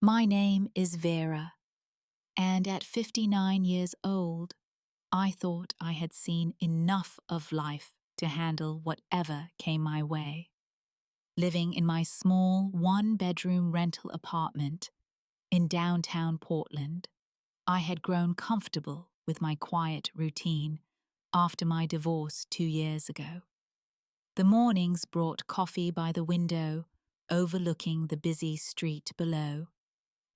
My name is Vera, and at 59 years old, I thought I had seen enough of life to handle whatever came my way. Living in my small one-bedroom rental apartment in downtown Portland, I had grown comfortable with my quiet routine after my divorce 2 years ago. The mornings brought coffee by the window, overlooking the busy street below,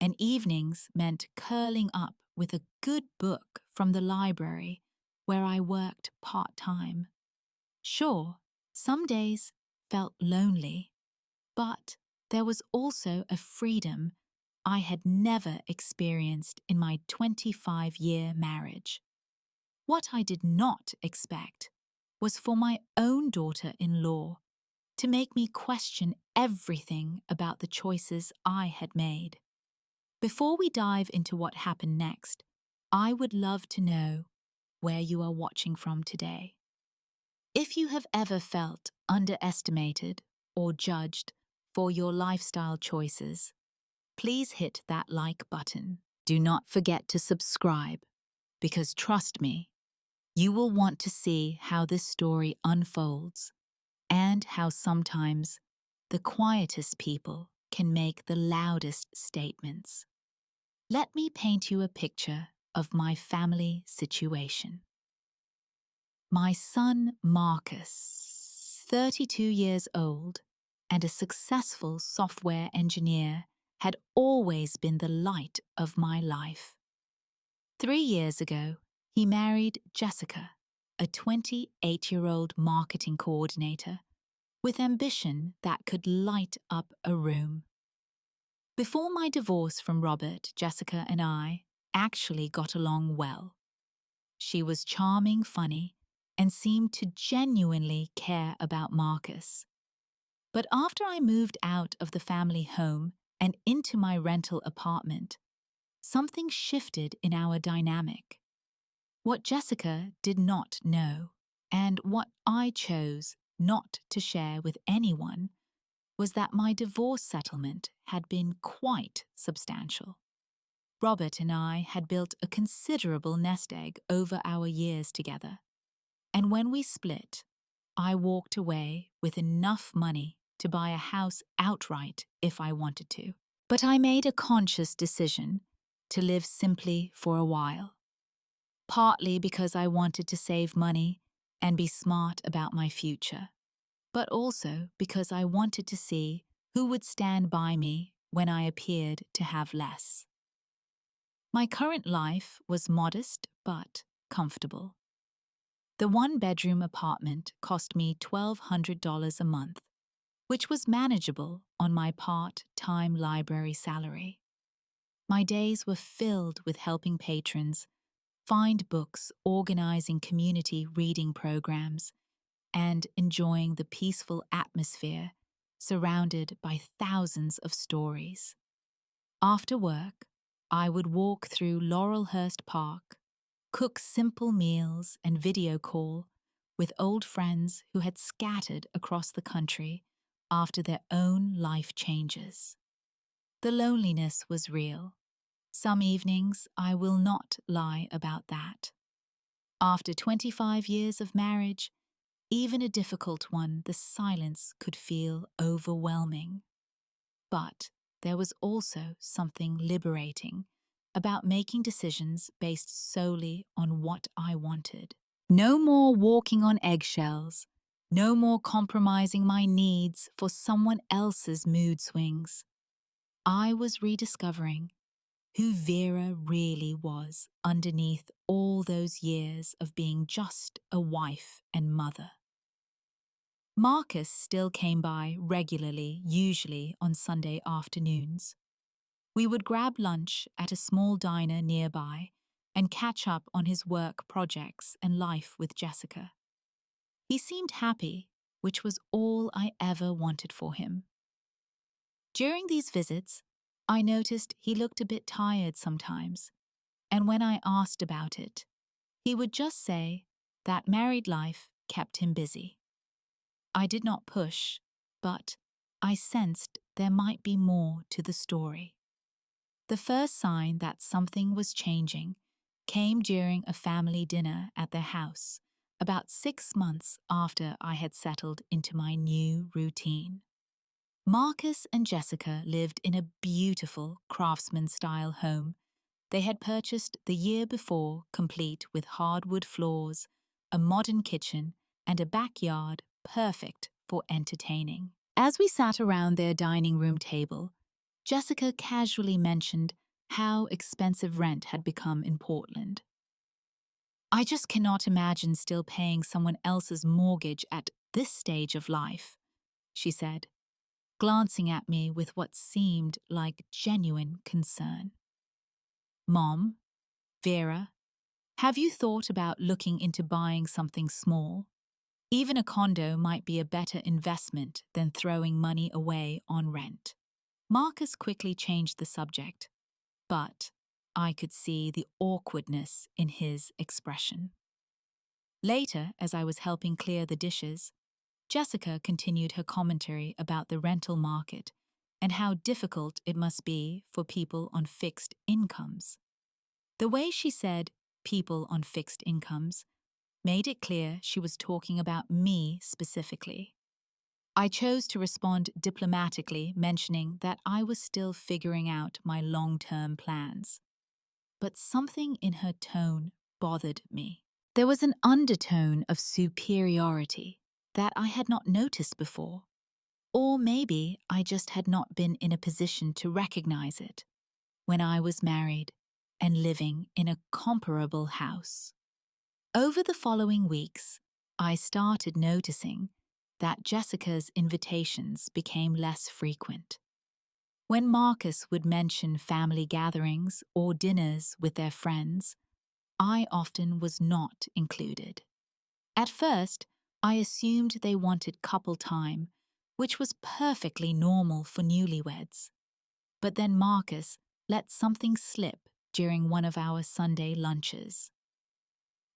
and evenings meant curling up with a good book from the library where I worked part-time. Sure, some days felt lonely, but there was also a freedom I had never experienced in my 25-year marriage. What I did not expect was for my own daughter-in-law to make me question everything about the choices I had made. Before we dive into what happened next, I would love to know where you are watching from today. If you have ever felt underestimated or judged for your lifestyle choices, please hit that like button. Do not forget to subscribe, because trust me, you will want to see how this story unfolds and how sometimes the quietest people can make the loudest statements. Let me paint you a picture of my family situation. My son Marcus, 32 years old and a successful software engineer, had always been the light of my life. 3 years ago, he married Jessica, a 28-year-old marketing coordinator with ambition that could light up a room. Before my divorce from Robert, Jessica and I actually got along well. She was charming, funny, and seemed to genuinely care about Marcus. But after I moved out of the family home and into my rental apartment, something shifted in our dynamic. What Jessica did not know, and what I chose not to share with anyone, was that my divorce settlement had been quite substantial. Robert and I had built a considerable nest egg over our years together, and when we split, I walked away with enough money to buy a house outright if I wanted to. But I made a conscious decision to live simply for a while, partly because I wanted to save money and be smart about my future, but also because I wanted to see who would stand by me when I appeared to have less. My current life was modest but comfortable. The one-bedroom apartment cost me $1,200 a month, which was manageable on my part-time library salary. My days were filled with helping patrons find books, organizing community reading programs, and enjoying the peaceful atmosphere surrounded by thousands of stories. After work, I would walk through Laurelhurst Park, cook simple meals, and video call with old friends who had scattered across the country after their own life changes. The loneliness was real. Some evenings, I will not lie about that. After 25 years of marriage, even a difficult one, the silence could feel overwhelming. But there was also something liberating about making decisions based solely on what I wanted. No more walking on eggshells, no more compromising my needs for someone else's mood swings. I was rediscovering who Vera really was underneath all those years of being just a wife and mother. Marcus still came by regularly, usually on Sunday afternoons. We would grab lunch at a small diner nearby and catch up on his work projects and life with Jessica. He seemed happy, which was all I ever wanted for him. During these visits, I noticed he looked a bit tired sometimes, and when I asked about it, he would just say that married life kept him busy. I did not push, but I sensed there might be more to the story. The first sign that something was changing came during a family dinner at their house, about 6 months after I had settled into my new routine. Marcus and Jessica lived in a beautiful craftsman-style home they had purchased the year before, complete with hardwood floors, a modern kitchen, and a backyard perfect for entertaining. As we sat around their dining room table, Jessica casually mentioned how expensive rent had become in Portland. "I just cannot imagine still paying someone else's mortgage at this stage of life," she said, glancing at me with what seemed like genuine concern. "Mom, Vera, have you thought about looking into buying something small? Even a condo might be a better investment than throwing money away on rent." Marcus quickly changed the subject, but I could see the awkwardness in his expression. Later, as I was helping clear the dishes, Jessica continued her commentary about the rental market and how difficult it must be for people on fixed incomes. The way she said "people on fixed incomes" made it clear she was talking about me specifically. I chose to respond diplomatically, mentioning that I was still figuring out my long-term plans. But something in her tone bothered me. There was an undertone of superiority that I had not noticed before. Or maybe I just had not been in a position to recognize it when I was married and living in a comparable house. Over the following weeks, I started noticing that Jessica's invitations became less frequent. When Marcus would mention family gatherings or dinners with their friends, I often was not included. At first, I assumed they wanted couple time, which was perfectly normal for newlyweds. But then Marcus let something slip during one of our Sunday lunches.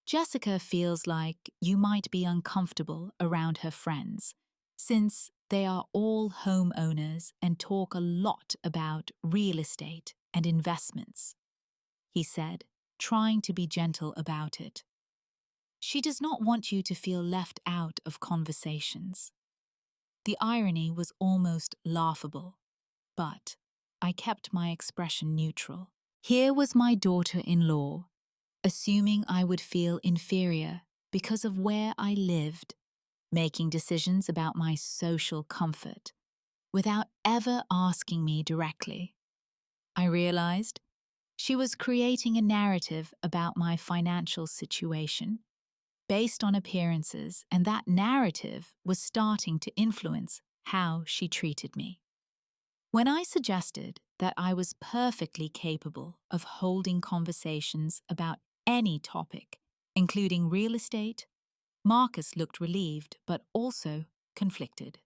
"Jessica feels like you might be uncomfortable around her friends, since they are all homeowners and talk a lot about real estate and investments," he said, trying to be gentle about it. "She does not want you to feel left out of conversations." The irony was almost laughable, but I kept my expression neutral. Here was my daughter-in-law, assuming I would feel inferior because of where I lived, making decisions about my social comfort without ever asking me directly. I realized she was creating a narrative about my financial situation based on appearances, and that narrative was starting to influence how she treated me. When I suggested that I was perfectly capable of holding conversations about any topic, including real estate, Marcus looked relieved but also conflicted.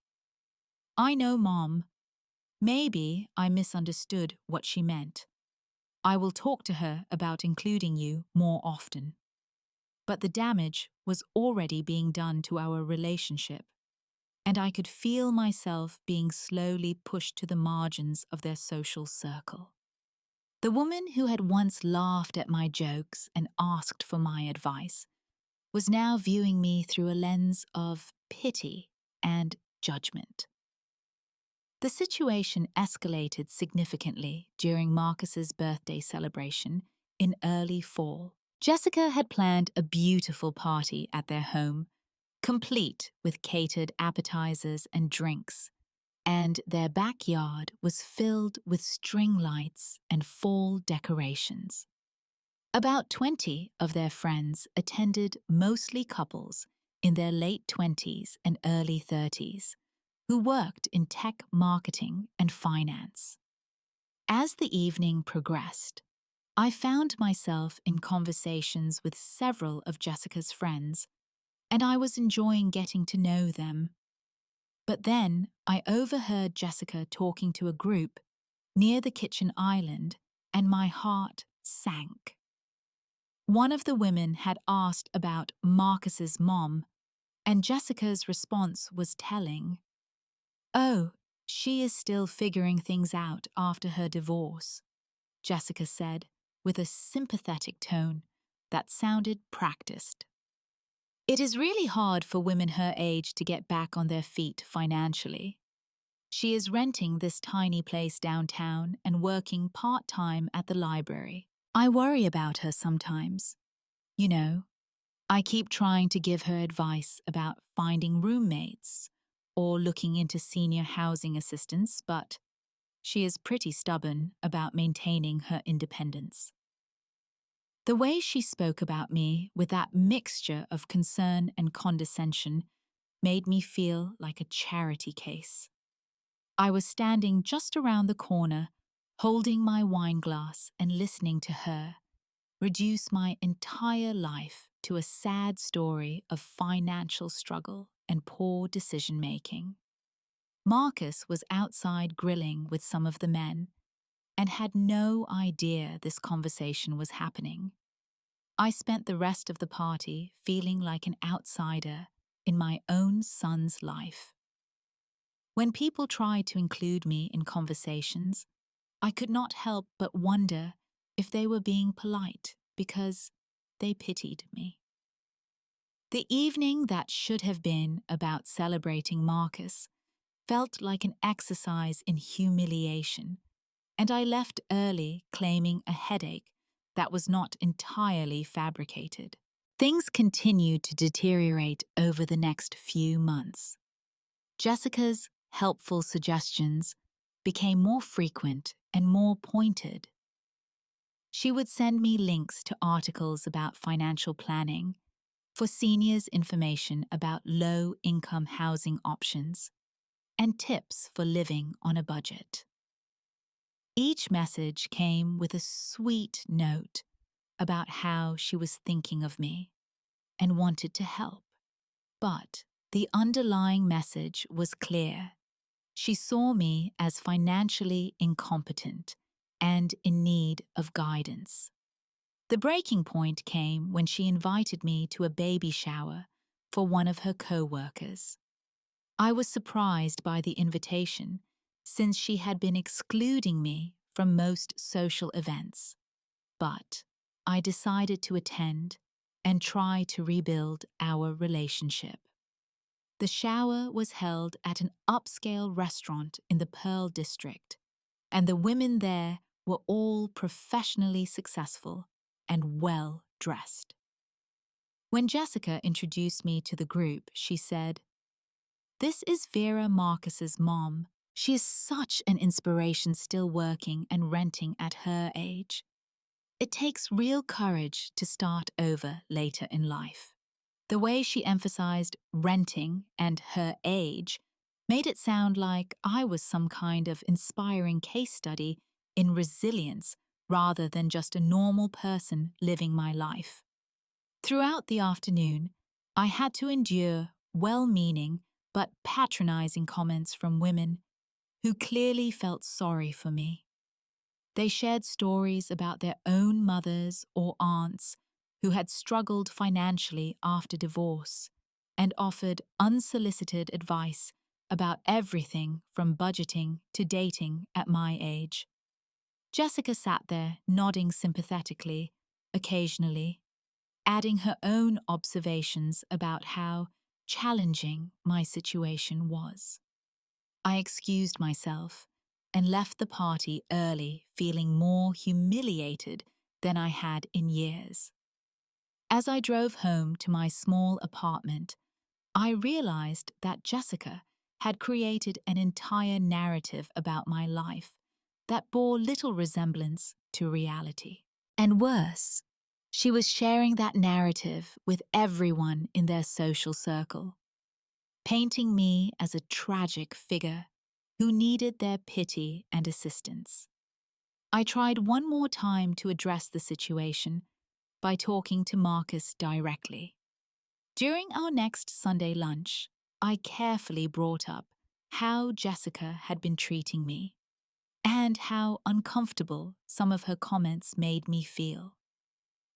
"I know, Mom. Maybe I misunderstood what she meant. I will talk to her about including you more often." But the damage was already being done to our relationship, and I could feel myself being slowly pushed to the margins of their social circle. The woman who had once laughed at my jokes and asked for my advice was now viewing me through a lens of pity and judgment. The situation escalated significantly during Marcus's birthday celebration in early fall. Jessica had planned a beautiful party at their home, complete with catered appetizers and drinks, and their backyard was filled with string lights and fall decorations. About 20 of their friends attended, mostly couples in their late 20s and early 30s, who worked in tech marketing and finance. As the evening progressed, I found myself in conversations with several of Jessica's friends, and I was enjoying getting to know them. But then I overheard Jessica talking to a group near the kitchen island, and my heart sank. One of the women had asked about Marcus's mom, and Jessica's response was telling. "Oh, she is still figuring things out after her divorce. Jessica said, with a sympathetic tone that sounded practiced. It is really hard for women her age to get back on their feet financially. She is renting this tiny place downtown and working part-time at the library. I worry about her sometimes. You know, I keep trying to give her advice about finding roommates or looking into senior housing assistance, but she is pretty stubborn about maintaining her independence. The way she spoke about me with that mixture of concern and condescension made me feel like a charity case. I was standing just around the corner, holding my wine glass and listening to her reduce my entire life to a sad story of financial struggle and poor decision-making. Marcus was outside grilling with some of the men and had no idea this conversation was happening. I spent the rest of the party feeling like an outsider in my own son's life. When people tried to include me in conversations, I could not help but wonder if they were being polite because they pitied me. The evening that should have been about celebrating Marcus felt like an exercise in humiliation, and I left early claiming a headache that was not entirely fabricated. Things continued to deteriorate over the next few months. Jessica's helpful suggestions became more frequent and more pointed. She would send me links to articles about financial planning, for seniors information about low-income housing options, and tips for living on a budget. Each message came with a sweet note about how she was thinking of me and wanted to help. But the underlying message was clear. She saw me as financially incompetent and in need of guidance. The breaking point came when she invited me to a baby shower for one of her co-workers. I was surprised by the invitation, since she had been excluding me from most social events. But I decided to attend and try to rebuild our relationship. The shower was held at an upscale restaurant in the Pearl District, and the women there were all professionally successful and well dressed. When Jessica introduced me to the group, she said, "This is Vera Marcus's mom. She is such an inspiration still working and renting at her age. It takes real courage to start over later in life." The way she emphasized renting and her age made it sound like I was some kind of inspiring case study in resilience rather than just a normal person living my life. Throughout the afternoon, I had to endure well-meaning but patronizing comments from women who clearly felt sorry for me. They shared stories about their own mothers or aunts who had struggled financially after divorce and offered unsolicited advice about everything from budgeting to dating at my age. Jessica sat there nodding sympathetically, occasionally, adding her own observations about how challenging my situation was. I excused myself and left the party early, feeling more humiliated than I had in years. As I drove home to my small apartment, I realized that Jessica had created an entire narrative about my life that bore little resemblance to reality. And worse, she was sharing that narrative with everyone in their social circle, painting me as a tragic figure who needed their pity and assistance. I tried one more time to address the situation by talking to Marcus directly. During our next Sunday lunch, I carefully brought up how Jessica had been treating me and how uncomfortable some of her comments made me feel.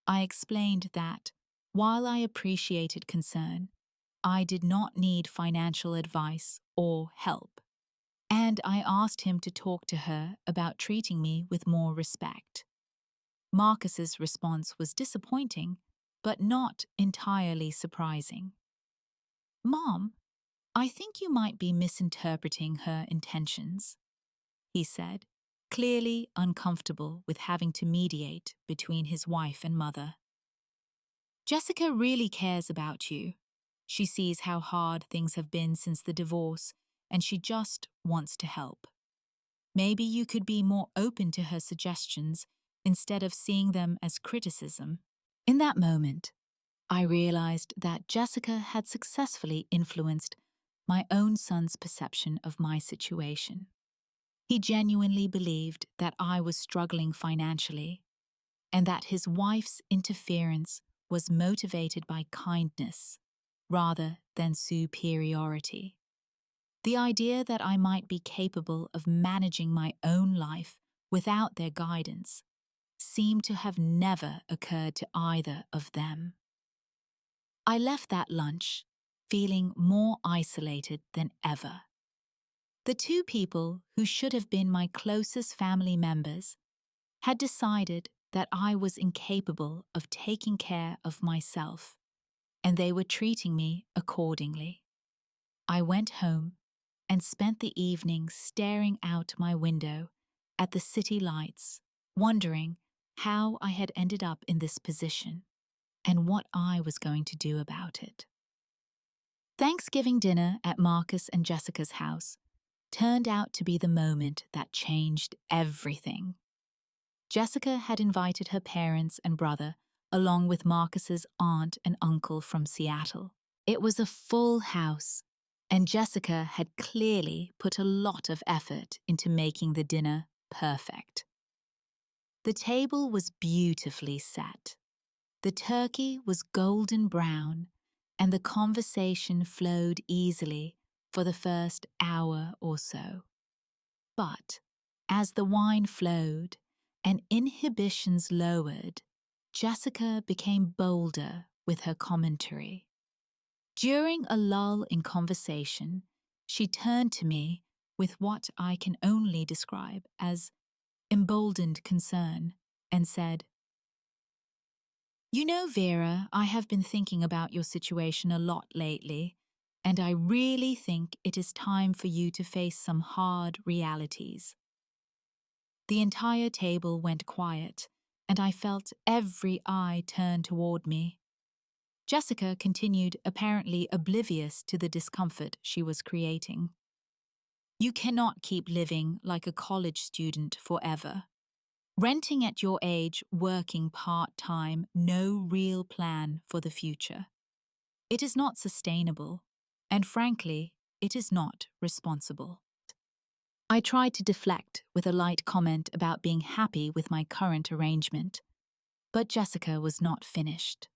I explained that, while I appreciated concern, I did not need financial advice or help. and I asked him to talk to her about treating me with more respect. Marcus's response was disappointing, but not entirely surprising. "Mom, I think you might be misinterpreting her intentions," he said, clearly uncomfortable with having to mediate between his wife and mother. "Jessica really cares about you. She sees how hard things have been since the divorce, and she just wants to help. Maybe you could be more open to her suggestions instead of seeing them as criticism." In that moment, I realized that Jessica had successfully influenced my own son's perception of my situation. He genuinely believed that I was struggling financially and that his wife's interference was motivated by kindness rather than superiority. The idea that I might be capable of managing my own life without their guidance seemed to have never occurred to either of them. I left that lunch feeling more isolated than ever. The two people who should have been my closest family members had decided that I was incapable of taking care of myself, and they were treating me accordingly. I went home and spent the evening staring out my window at the city lights, wondering how I had ended up in this position and what I was going to do about it. Thanksgiving dinner at Marcus and Jessica's house turned out to be the moment that changed everything. Jessica had invited her parents and brother, along with Marcus's aunt and uncle from Seattle. It was a full house, and Jessica had clearly put a lot of effort into making the dinner perfect. The table was beautifully set. The turkey was golden brown, and the conversation flowed easily for the first hour or so. But as the wine flowed and inhibitions lowered, Jessica became bolder with her commentary. During a lull in conversation, she turned to me with what I can only describe as emboldened concern and said, "You know, Vera, I have been thinking about your situation a lot lately, and I really think it is time for you to face some hard realities." The entire table went quiet, and I felt every eye turn toward me. Jessica continued, apparently oblivious to the discomfort she was creating. "You cannot keep living like a college student forever. Renting at your age, working part-time, no real plan for the future. It is not sustainable, and frankly, it is not responsible." I tried to deflect with a light comment about being happy with my current arrangement, but Jessica was not finished.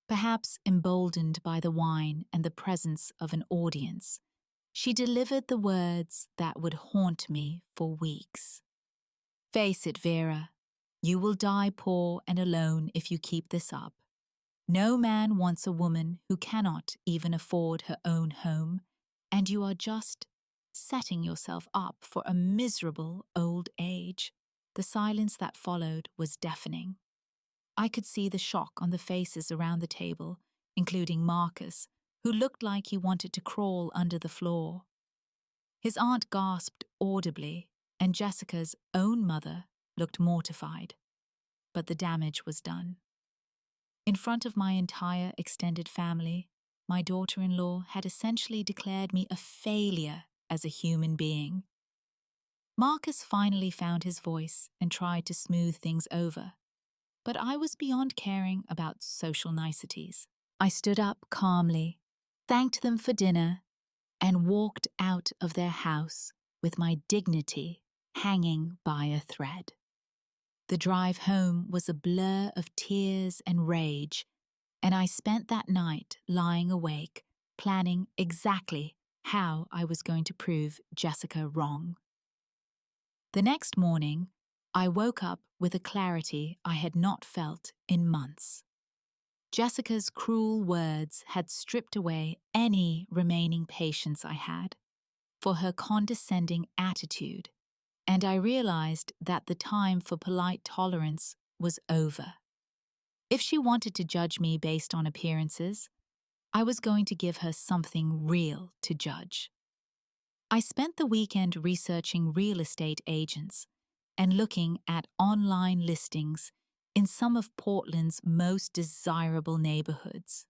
Perhaps emboldened by the wine and the presence of an audience, she delivered the words that would haunt me for weeks. "Face it, Vera, you will die poor and alone if you keep this up. No man wants a woman who cannot even afford her own home, and you are just setting yourself up for a miserable old age." The silence that followed was deafening. I could see the shock on the faces around the table, including Marcus, who looked like he wanted to crawl under the floor. His aunt gasped audibly, and Jessica's own mother looked mortified. But the damage was done. In front of my entire extended family, my daughter-in-law had essentially declared me a failure as a human being. Marcus finally found his voice and tried to smooth things over, but I was beyond caring about social niceties. I stood up calmly, thanked them for dinner, and walked out of their house with my dignity hanging by a thread. The drive home was a blur of tears and rage, and I spent that night lying awake, planning exactly how I was going to prove Jessica wrong. The next morning, I woke up with a clarity I had not felt in months. Jessica's cruel words had stripped away any remaining patience I had. for her condescending attitude, and I realized that the time for polite tolerance was over. If she wanted to judge me based on appearances, I was going to give her something real to judge. I spent the weekend researching real estate agents and looking at online listings in some of Portland's most desirable neighborhoods.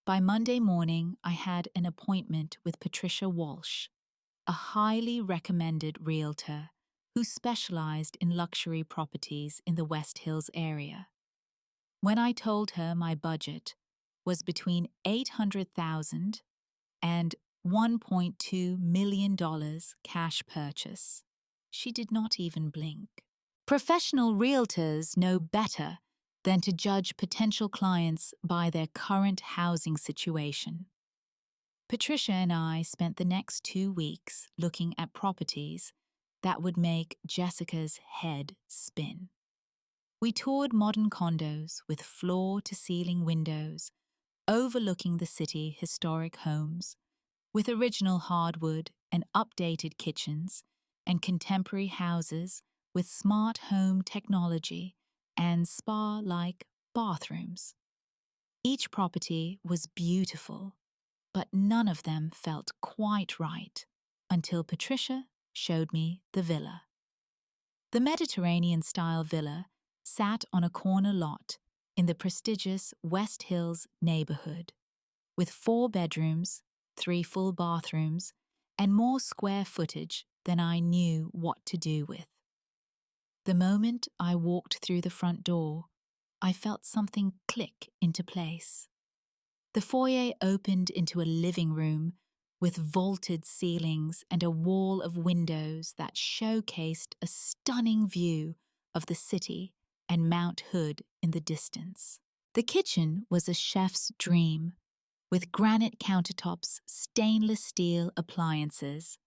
By Monday morning, I had an appointment with Patricia Walsh, a highly recommended realtor who specialized in luxury properties in the West Hills area. When I told her my budget was between $800,000 and $1.2 million cash purchase, she did not even blink. Professional realtors know better than to judge potential clients by their current housing situation. Patricia and I spent the next 2 weeks looking at properties that would make Jessica's head spin. We toured modern condos with floor-to-ceiling windows overlooking the city historic homes, with original hardwood and updated kitchens, and contemporary houses with smart home technology and spa-like bathrooms. Each property was beautiful, but none of them felt quite right until Patricia showed me the villa. The Mediterranean-style villa sat on a corner lot in the prestigious West Hills neighborhood, with 4 bedrooms, 3 full bathrooms, and more square footage than I knew what to do with. The moment I walked through the front door, I felt something click into place. The foyer opened into a living room with vaulted ceilings and a wall of windows that showcased a stunning view of the city and Mount Hood in the distance. The kitchen was a chef's dream, with granite countertops, stainless steel appliances,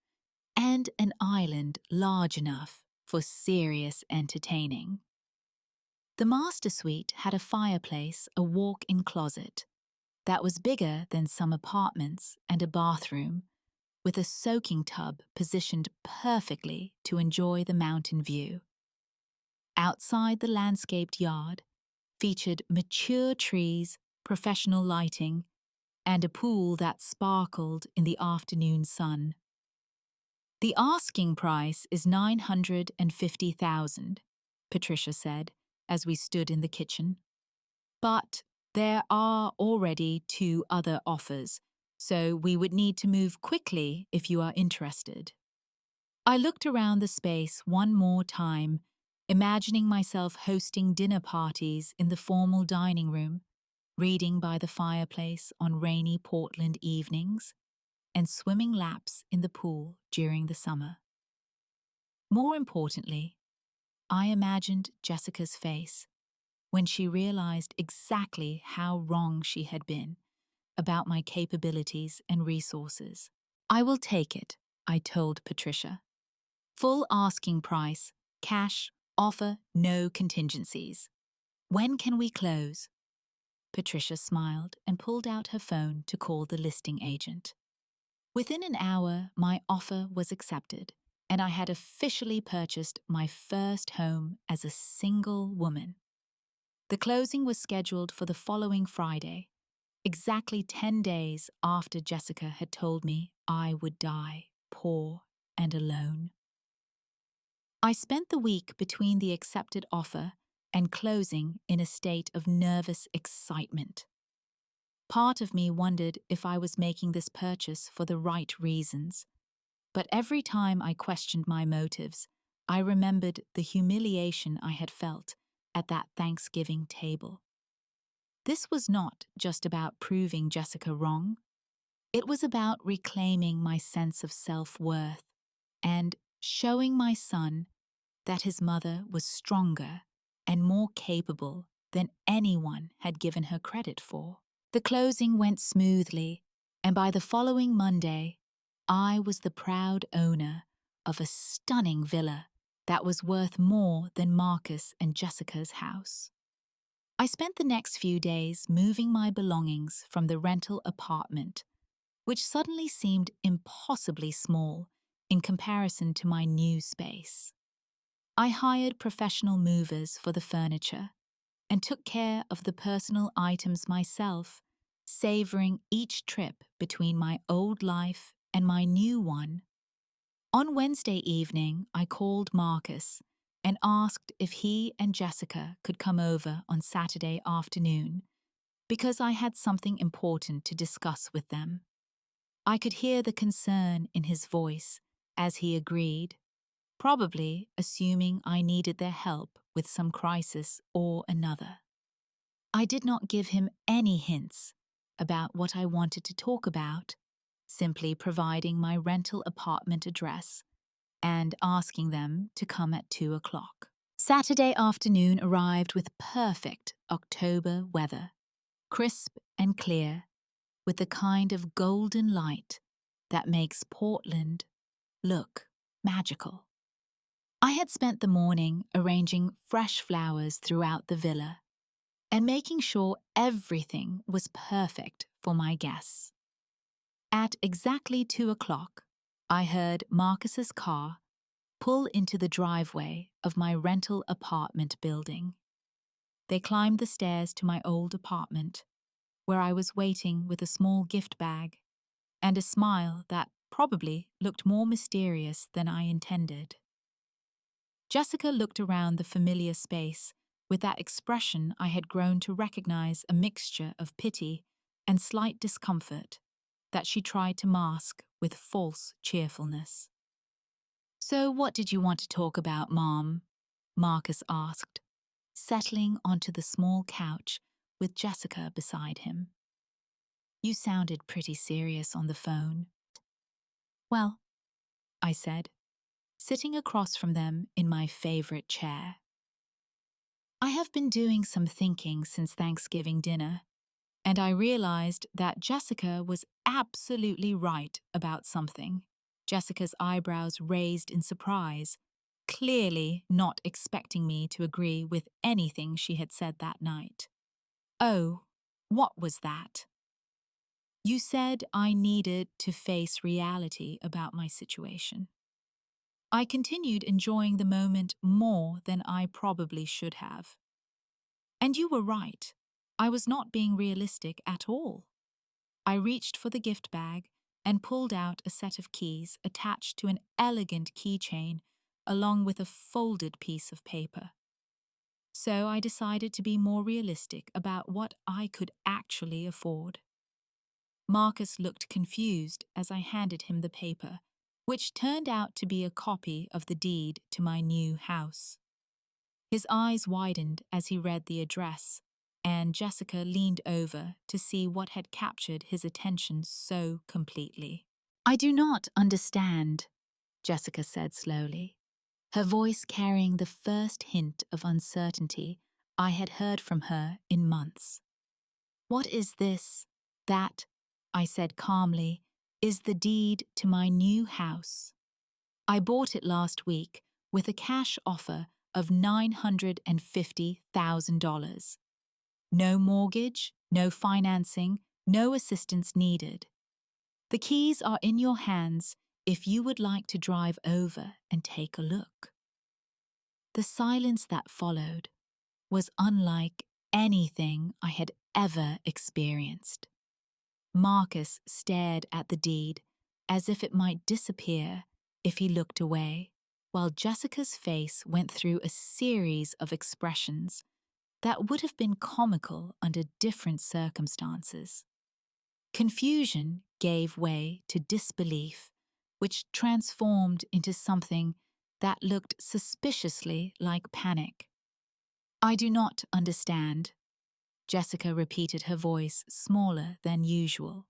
and an island large enough for serious entertaining. The master suite had a fireplace, a walk-in closet that was bigger than some apartments, and a bathroom with a soaking tub positioned perfectly to enjoy the mountain view. Outside, the landscaped yard featured mature trees, professional lighting, and a pool that sparkled in the afternoon sun. "The asking price is $950,000, Patricia said as we stood in the kitchen. "But there are already 2 other offers, so we would need to move quickly if you are interested." I looked around the space one more time, imagining myself hosting dinner parties in the formal dining room, reading by the fireplace on rainy Portland evenings, and swimming laps in the pool during the summer. More importantly, I imagined Jessica's face when she realized exactly how wrong she had been about my capabilities and resources. "I will take it," I told Patricia. "Full asking price, cash, offer, no contingencies. When can we close?" Patricia smiled and pulled out her phone to call the listing agent. Within an hour, my offer was accepted, and I had officially purchased my first home as a single woman. The closing was scheduled for the following Friday, exactly 10 days after Jessica had told me I would die poor and alone. I spent the week between the accepted offer and closing in a state of nervous excitement. Part of me wondered if I was making this purchase for the right reasons, but every time I questioned my motives, I remembered the humiliation I had felt at that Thanksgiving table. This was not just about proving Jessica wrong. It was about reclaiming my sense of self-worth and showing my son that his mother was stronger and more capable than anyone had given her credit for. The closing went smoothly, and by the following Monday, I was the proud owner of a stunning villa that was worth more than Marcus and Jessica's house. I spent the next few days moving my belongings from the rental apartment, which suddenly seemed impossibly small in comparison to my new space. I hired professional movers for the furniture and took care of the personal items myself, savoring each trip between my old life and my new one. On Wednesday evening, I called Marcus and asked if he and Jessica could come over on Saturday afternoon because I had something important to discuss with them. I could hear the concern in his voice as he agreed, probably assuming I needed their help with some crisis or another. I did not give him any hints about what I wanted to talk about, simply providing my rental apartment address and asking them to come at 2 o'clock. Saturday afternoon arrived with perfect October weather, crisp and clear, with the kind of golden light that makes Portland look magical. I had spent the morning arranging fresh flowers throughout the villa and making sure everything was perfect for my guests. At exactly 2 o'clock, I heard Marcus's car pull into the driveway of my rental apartment building. They climbed the stairs to my old apartment, where I was waiting with a small gift bag and a smile that probably looked more mysterious than I intended. Jessica looked around the familiar space with that expression I had grown to recognize a mixture of pity and slight discomfort that she tried to mask with false cheerfulness. "So what did you want to talk about, Mom?" Marcus asked, settling onto the small couch with Jessica beside him. "You sounded pretty serious on the phone." "Well," I said, sitting across from them in my favorite chair, "I have been doing some thinking since Thanksgiving dinner, and I realized that Jessica was absolutely right about something." Jessica's eyebrows raised in surprise, clearly not expecting me to agree with anything she had said that night. "Oh, what was that?" "You said I needed to face reality about my situation." I continued enjoying the moment more than I probably should have. "And you were right. I was not being realistic at all." I reached for the gift bag and pulled out a set of keys attached to an elegant keychain along with a folded piece of paper. So I decided to be more realistic about what I could actually afford. Marcus looked confused as I handed him the paper, which turned out to be a copy of the deed to my new house. His eyes widened as he read the address, and Jessica leaned over to see what had captured his attention so completely. "I do not understand," Jessica said slowly, her voice carrying the first hint of uncertainty I had heard from her in months. "What is this?" "That," I said calmly, "is the deed to my new house. I bought it last week with a cash offer of $950,000. No mortgage, no financing, no assistance needed. The keys are in your hands if you would like to drive over and take a look." The silence that followed was unlike anything I had ever experienced. Marcus stared at the deed as if it might disappear if he looked away, while Jessica's face went through a series of expressions that would have been comical under different circumstances. Confusion gave way to disbelief, which transformed into something that looked suspiciously like panic. "I do not understand," Jessica repeated, her voice smaller than usual.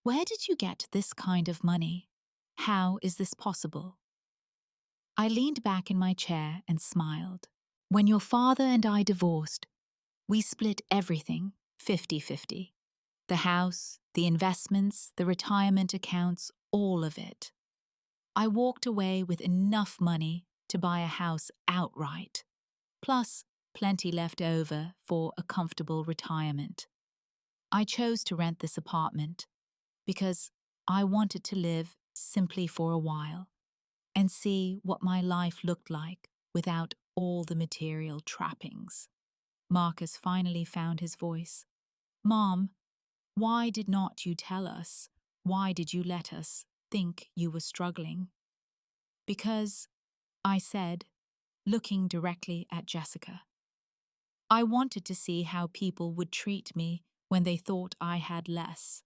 "Where did you get this kind of money? How is this possible?" I leaned back in my chair and smiled. "When your father and I divorced, we split everything 50-50. The house, the investments, the retirement accounts, all of it. I walked away with enough money to buy a house outright, plus plenty left over for a comfortable retirement. I chose to rent this apartment because I wanted to live simply for a while and see what my life looked like without all the material trappings. Marcus finally found his voice. "Mom, why did not you tell us? Why did you let us think you were struggling?" "Because," I said, looking directly at Jessica, "I wanted to see how people would treat me when they thought I had less."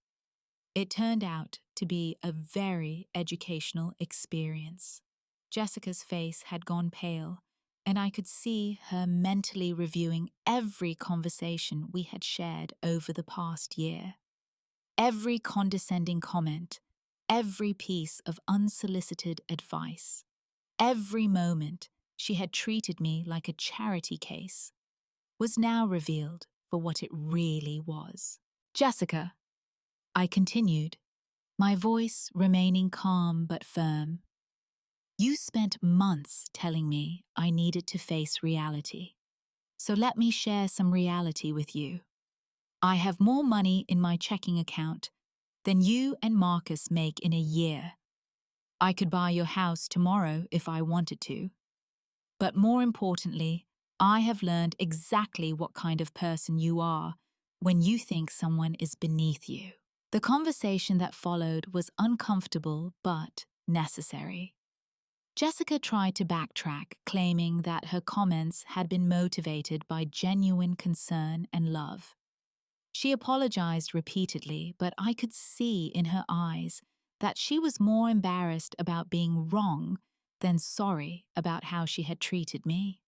It turned out to be a very educational experience. Jessica's face had gone pale, and I could see her mentally reviewing every conversation we had shared over the past year. Every condescending comment, every piece of unsolicited advice, every moment she had treated me like a charity case, was now revealed for what it really was. "Jessica," I continued, my voice remaining calm but firm, "you spent months telling me I needed to face reality. So let me share some reality with you. I have more money in my checking account than you and Marcus make in a year. I could buy your house tomorrow if I wanted to. But more importantly, I have learned exactly what kind of person you are when you think someone is beneath you." The conversation that followed was uncomfortable but necessary. Jessica tried to backtrack, claiming that her comments had been motivated by genuine concern and love. She apologized repeatedly, but I could see in her eyes that she was more embarrassed about being wrong than sorry about how she had treated me.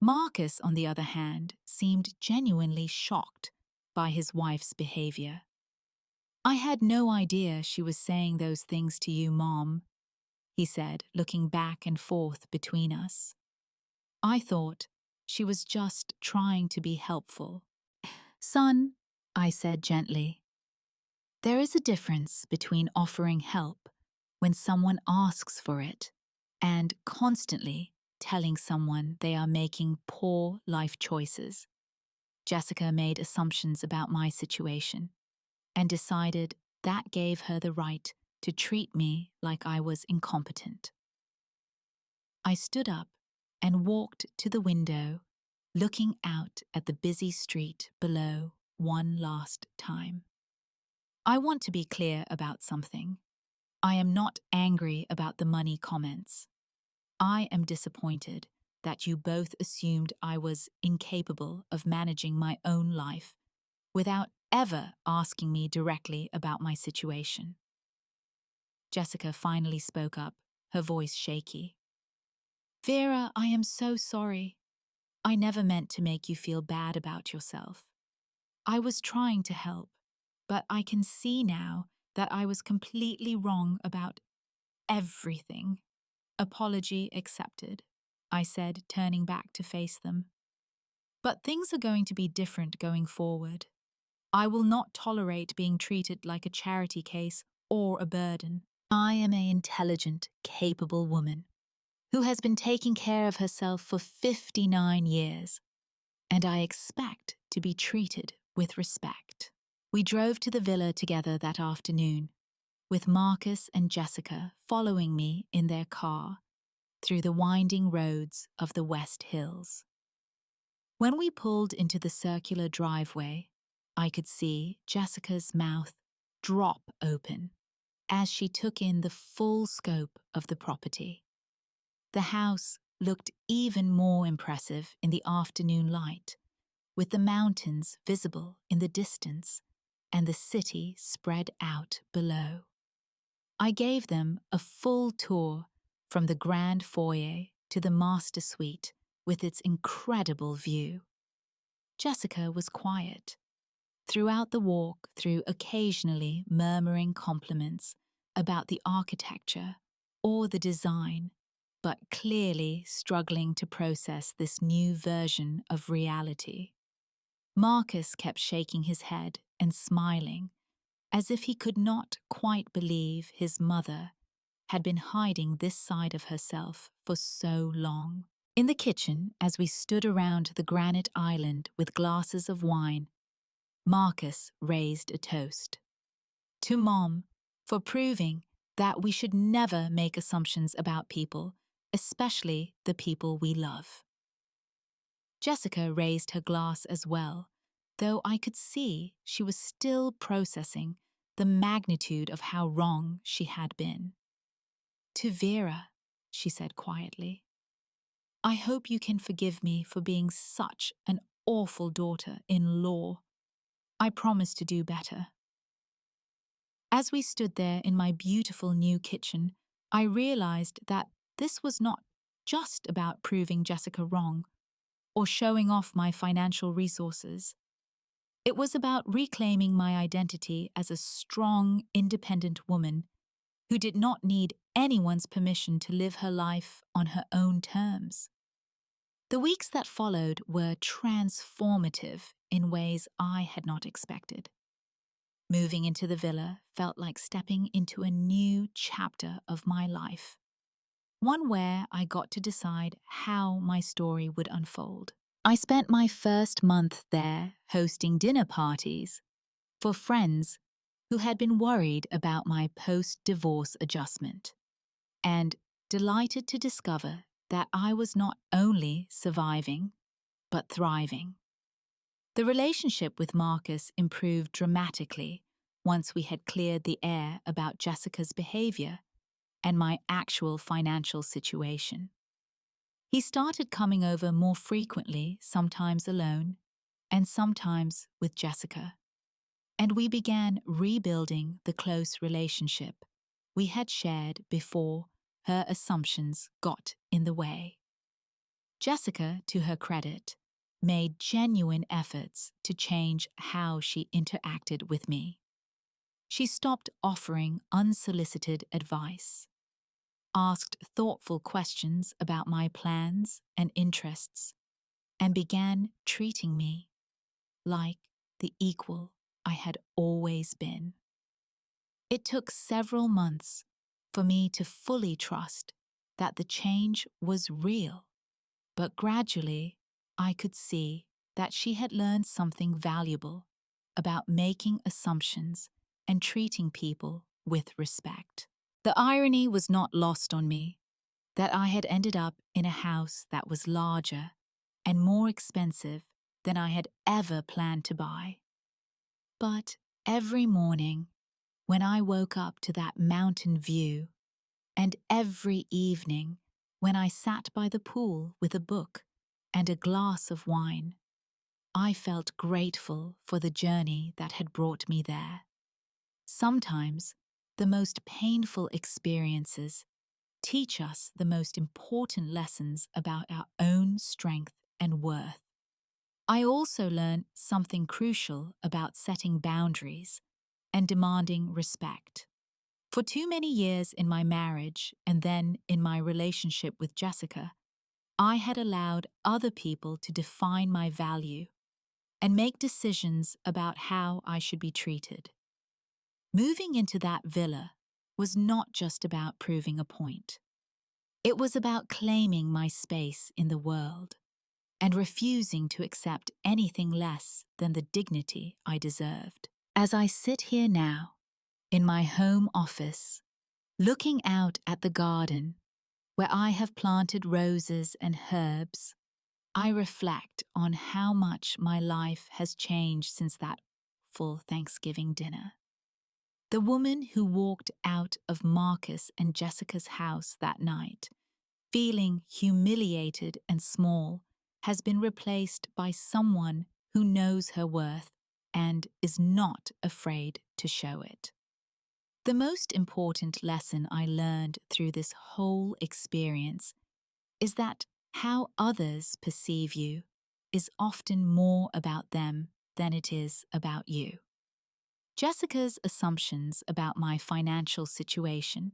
Marcus, on the other hand, seemed genuinely shocked by his wife's behavior. "I had no idea she was saying those things to you, Mom," he said, looking back and forth between us. "I thought she was just trying to be helpful." "Son," I said gently, "there is a difference between offering help when someone asks for it and constantly telling someone they are making poor life choices." Jessica made assumptions about my situation and decided that gave her the right to treat me like I was incompetent. I stood up and walked to the window, looking out at the busy street below one last time. I want to be clear about something. I am not angry about the money comments. I am disappointed that you both assumed I was incapable of managing my own life without ever asking me directly about my situation. Jessica finally spoke up, her voice shaky. "Vera, I am so sorry. I never meant to make you feel bad about yourself. I was trying to help, but I can see now that I was completely wrong about everything." "Apology accepted," I said, turning back to face them. "But things are going to be different going forward. I will not tolerate being treated like a charity case or a burden. I am an intelligent, capable woman who has been taking care of herself for 59 years, and I expect to be treated with respect." We drove to the villa together that afternoon, with Marcus and Jessica following me in their car through the winding roads of the West Hills. When we pulled into the circular driveway, I could see Jessica's mouth drop open as she took in the full scope of the property. The house looked even more impressive in the afternoon light, with the mountains visible in the distance and the city spread out below. I gave them a full tour from the grand foyer to the master suite with its incredible view. Jessica was quiet throughout the walk, through occasionally murmuring compliments about the architecture or the design, but clearly struggling to process this new version of reality. Marcus kept shaking his head and smiling, as if he could not quite believe his mother had been hiding this side of herself for so long. In the kitchen, as we stood around the granite island with glasses of wine, Marcus raised a toast. to Mom for proving that we should never make assumptions about people, especially the people we love. Jessica raised her glass as well, though I could see she was still processing the magnitude of how wrong she had been. To Vera, she said quietly, I hope you can forgive me for being such an awful daughter-in-law. I promise to do better. As we stood there in my beautiful new kitchen, I realized that this was not just about proving Jessica wrong or showing off my financial resources. It was about reclaiming my identity as a strong, independent woman who did not need anyone's permission to live her life on her own terms. The weeks that followed were transformative in ways I had not expected. Moving into the villa felt like stepping into a new chapter of my life, one where I got to decide how my story would unfold. I spent my first month there hosting dinner parties for friends who had been worried about my post-divorce adjustment, and delighted to discover that I was not only surviving, but thriving. The relationship with Marcus improved dramatically once we had cleared the air about Jessica's behavior and my actual financial situation. He started coming over more frequently, sometimes alone, and sometimes with Jessica, and we began rebuilding the close relationship we had shared before her assumptions got in the way. Jessica, to her credit, made genuine efforts to change how she interacted with me. She stopped offering unsolicited advice, asked thoughtful questions about my plans and interests, and began treating me like the equal I had always been. It took several months for me to fully trust that the change was real, but gradually I could see that she had learned something valuable about making assumptions and treating people with respect. The irony was not lost on me that I had ended up in a house that was larger and more expensive than I had ever planned to buy. But every morning, when I woke up to that mountain view, and every evening when I sat by the pool with a book and a glass of wine, I felt grateful for the journey that had brought me there. Sometimes, the most painful experiences teach us the most important lessons about our own strength and worth. I also learned something crucial about setting boundaries and demanding respect. For too many years in my marriage and then in my relationship with Jessica, I had allowed other people to define my value and make decisions about how I should be treated. Moving into that villa was not just about proving a point. It was about claiming my space in the world and refusing to accept anything less than the dignity I deserved. As I sit here now, in my home office, looking out at the garden where I have planted roses and herbs, I reflect on how much my life has changed since that full Thanksgiving dinner. The woman who walked out of Marcus and Jessica's house that night, feeling humiliated and small, has been replaced by someone who knows her worth and is not afraid to show it. The most important lesson I learned through this whole experience is that how others perceive you is often more about them than it is about you. Jessica's assumptions about my financial situation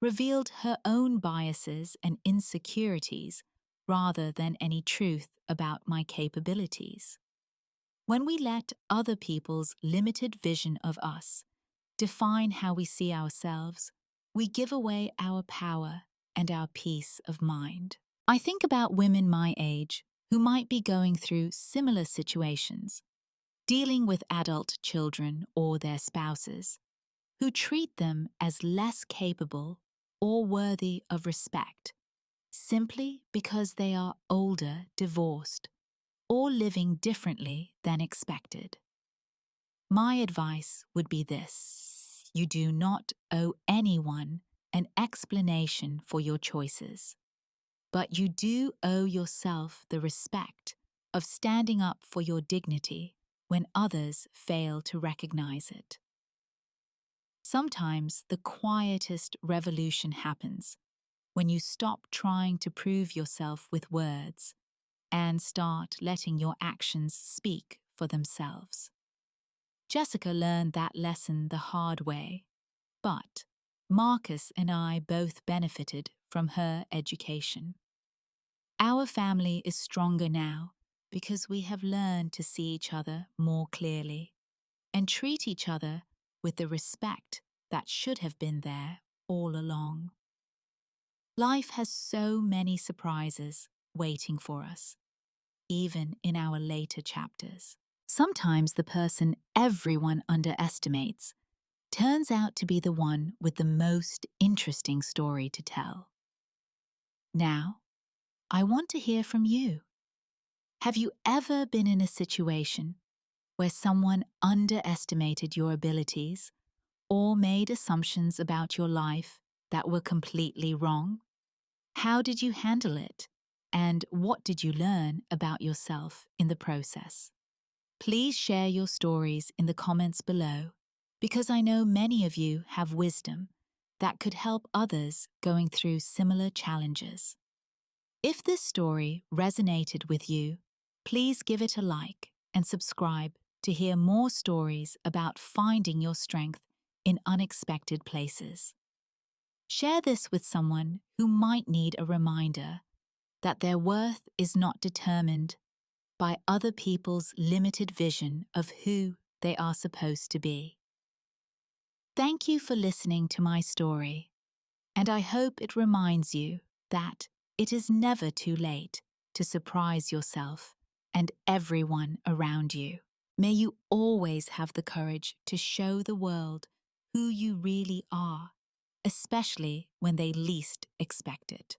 revealed her own biases and insecurities rather than any truth about my capabilities. When we let other people's limited vision of us define how we see ourselves, we give away our power and our peace of mind. I think about women my age who might be going through similar situations, dealing with adult children or their spouses, who treat them as less capable or worthy of respect simply because they are older, divorced, or living differently than expected. My advice would be this: you do not owe anyone an explanation for your choices, but you do owe yourself the respect of standing up for your dignity when others fail to recognize it. Sometimes the quietest revolution happens when you stop trying to prove yourself with words and start letting your actions speak for themselves. Jessica learned that lesson the hard way, but Marcus and I both benefited from her education. Our family is stronger now because we have learned to see each other more clearly and treat each other with the respect that should have been there all along. Life has so many surprises waiting for us, even in our later chapters. Sometimes the person everyone underestimates turns out to be the one with the most interesting story to tell. Now, I want to hear from you. Have you ever been in a situation where someone underestimated your abilities or made assumptions about your life that were completely wrong? How did you handle it? And what did you learn about yourself in the process? Please share your stories in the comments below, because I know many of you have wisdom that could help others going through similar challenges. If this story resonated with you, please give it a like and subscribe to hear more stories about finding your strength in unexpected places. Share this with someone who might need a reminder that their worth is not determined by other people's limited vision of who they are supposed to be. Thank you for listening to my story, and I hope it reminds you that it is never too late to surprise yourself and everyone around you. May you always have the courage to show the world who you really are, especially when they least expect it.